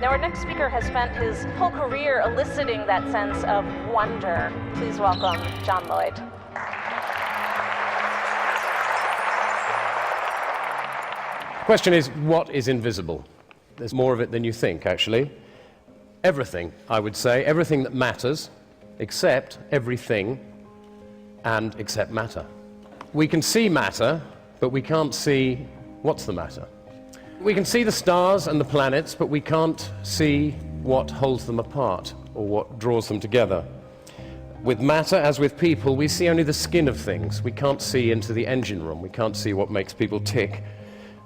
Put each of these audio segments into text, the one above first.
Now, our next speaker has spent his whole career eliciting that sense of wonder. Please welcome John Lloyd. The question is, what is invisible? There's more of it than you think, actually. Everything, I would say, everything that matters, except everything, and except matter. We can see matter, but we can't see what's the matter. We can see the stars and the planets, but we can't see what holds them apart, or what draws them together. With matter, as with people, we see only the skin of things. We can't see into the engine room. We can't see what makes people tick,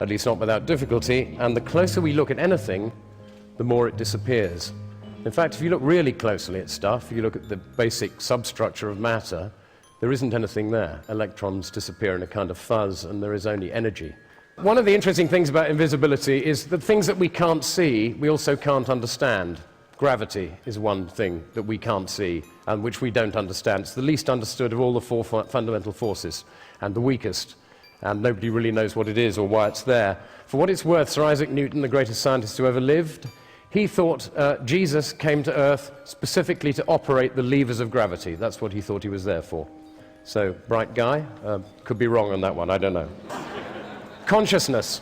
at least not without difficulty, and the closer we look at anything, the more it disappears. In fact, if you look really closely at stuff, if you look at the basic substructure of matter, there isn't anything there. Electrons disappear in a kind of fuzz, and there is only energy. One of the interesting things about invisibility is that things that we can't see, we also can't understand. Gravity is one thing that we can't see, and which we don't understand. It's the least understood of all the four fundamental forces, and the weakest. And nobody really knows what it is or why it's there. For what it's worth, Sir Isaac Newton, the greatest scientist who ever lived, he thought Jesus came to Earth specifically to operate the levers of gravity. That's what he thought he was there for. So, bright guy. Could be wrong on that one, I don't know. Consciousness.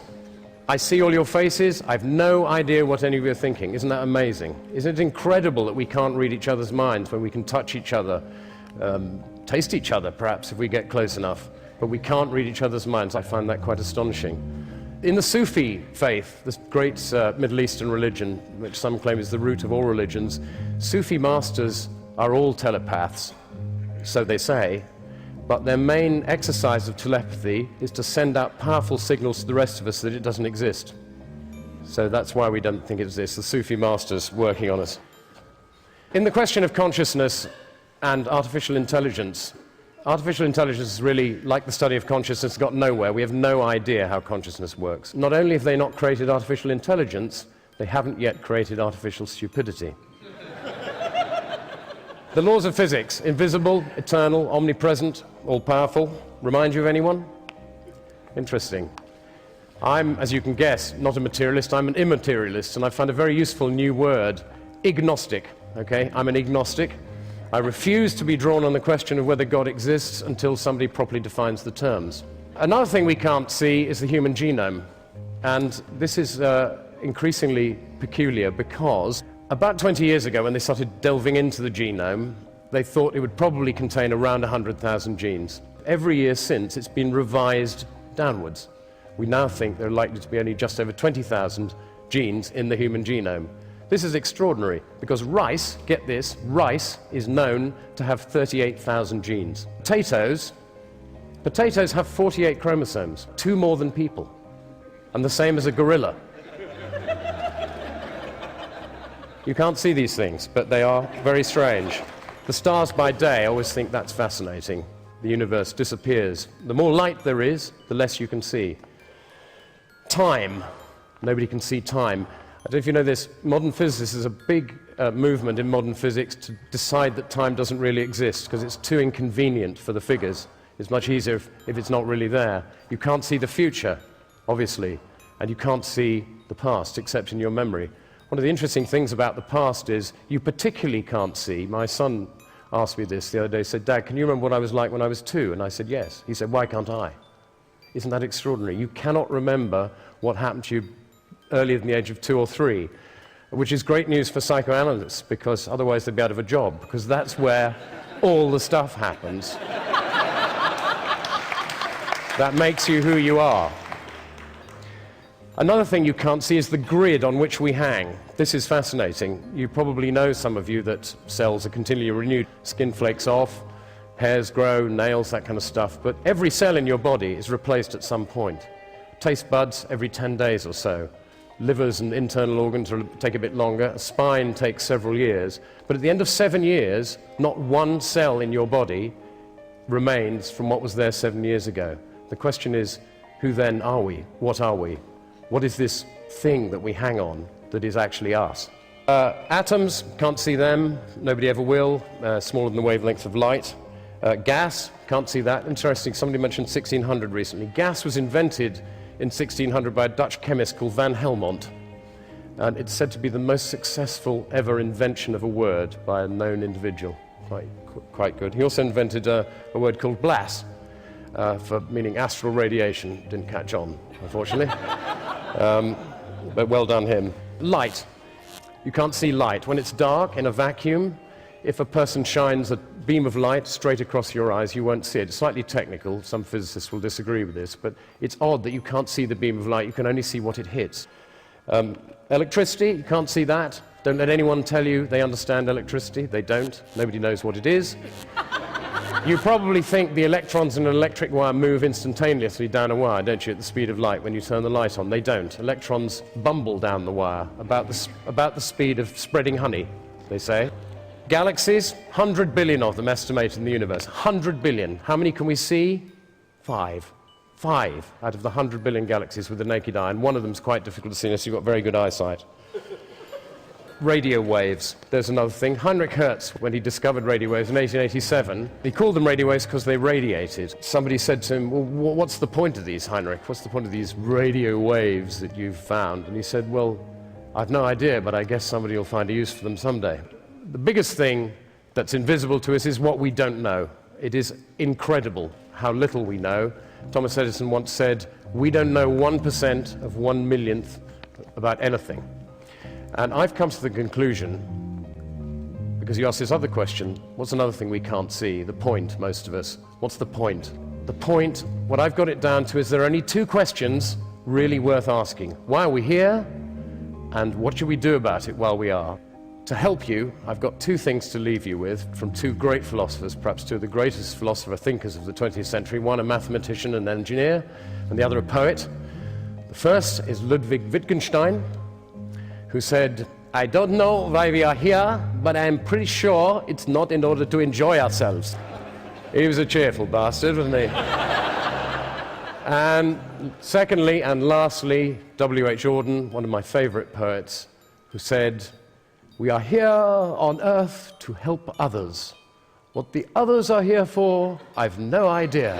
I see all your faces. I've no idea what any of you are thinking. Isn't that amazing? Isn't it incredible that we can't read each other's minds when we can touch each other, taste each other, perhaps, if we get close enough? But we can't read each other's minds. I find that quite astonishing. In the Sufi faith, this great Middle Eastern religion, which some claim is the root of all religions, Sufi masters are all telepaths, so they say, but their main exercise of telepathy is to send out powerful signals to the rest of us that it doesn't exist. So that's why we don't think it exists, the Sufi masters working on us. In the question of consciousness and artificial intelligence is really, like the study of consciousness, got nowhere. We have no idea how consciousness works. Not only have they not created artificial intelligence, they haven't yet created artificial stupidity. The laws of physics, invisible, eternal, omnipresent, all-powerful, remind you of anyone? Interesting. I'm, as you can guess, not a materialist, I'm an immaterialist, and I find a very useful new word, agnostic. Okay? I'm an agnostic. I refuse to be drawn on the question of whether God exists until somebody properly defines the terms. Another thing we can't see is the human genome. And this is increasingly peculiar because about 20 years ago, when they started delving into the genome, they thought it would probably contain around 100,000 genes. Every year since, it's been revised downwards. We now think there are likely to be only just over 20,000 genes in the human genome. This is extraordinary, because rice, get this, rice is known to have 38,000 genes. Potatoes have 48 chromosomes, 2 more than people, and the same as a gorilla. You can't see these things, but they are very strange. The stars by day, I always think that's fascinating. The universe disappears. The more light there is, the less you can see. Time. Nobody can see time. I don't know if you know this, modern physicists, there's a big movement in modern physics to decide that time doesn't really exist because it's too inconvenient for the figures. It's much easier if it's not really there. You can't see the future, obviously, and you can't see the past except in your memory. One of the interesting things about the past is you particularly can't see. My son asked me this the other day, said, "Dad, can you remember what I was like when I was 2?" And I said, "Yes." He said, "Why can't I?" Isn't that extraordinary? You cannot remember what happened to you earlier than the age of 2 or 3, which is great news for psychoanalysts, because otherwise they'd be out of a job, because that's where all the stuff happens. That makes you who you are. Another thing you can't see is the grid on which we hang. This is fascinating. You probably know, some of you, that cells are continually renewed. Skin flakes off, hairs grow, nails, that kind of stuff. But every cell in your body is replaced at some point. Taste buds every 10 days or so. Livers and internal organs take a bit longer. A spine takes several years. But at the end of 7 years, not one cell in your body remains from what was there 7 years ago. The question is, who then are we? What are we? What is this thing that we hang on that is actually us? Atoms, can't see them, nobody ever will, smaller than the wavelength of light. Gas, can't see that. Interesting, somebody mentioned 1600 recently. Gas was invented in 1600 by a Dutch chemist called Van Helmont. And it's said to be the most successful ever invention of a word by a known individual. Quite good. He also invented a word called blas, for meaning astral radiation. Didn't catch on, unfortunately. But well done him. Light. You can't see light. When it's dark in a vacuum, if a person shines a beam of light straight across your eyes, you won't see it. It's slightly technical. Some physicists will disagree with this, but it's odd that you can't see the beam of light. You can only see what it hits. Electricity, you can't see that. Don't let anyone tell you they understand electricity. They don't. Nobody knows what it is. You probably think the electrons in an electric wire move instantaneously down a wire, don't you, at the speed of light when you turn the light on? They don't. Electrons bumble down the wire about the speed of spreading honey, they say. Galaxies, 100 billion of them estimated in the universe. 100 billion. How many can we see? 5. 5 out of the 100 billion galaxies with the naked eye, and one of them is quite difficult to see unless you've got very good eyesight. Radio waves, there's another thing. Heinrich Hertz, when he discovered radio waves in 1887, he called them radio waves because they radiated. Somebody said to him, well, what's the point of these, Heinrich? What's the point of these radio waves that you've found? And he said, well, I've no idea, but I guess somebody will find a use for them someday. The biggest thing that's invisible to us is what we don't know. It is incredible how little we know. Thomas Edison once said, we don't know 1% of 1 millionth about anything. And I've come to the conclusion, because you asked this other question, what's another thing we can't see? The point, most of us. What's the point? The point, what I've got it down to is there are only 2 questions really worth asking. Why are we here? And what should we do about it while we are? To help you, I've got 2 things to leave you with from 2 great philosophers, perhaps 2 of the greatest philosopher-thinkers of the 20th century, one a mathematician and engineer, and the other a poet. The first is Ludwig Wittgenstein, who said, I don't know why we are here, but I'm pretty sure it's not in order to enjoy ourselves. He was a cheerful bastard, wasn't he? And secondly and lastly, W.H. Auden, one of my favorite poets, who said, we are here on earth to help others. What the others are here for, I've no idea.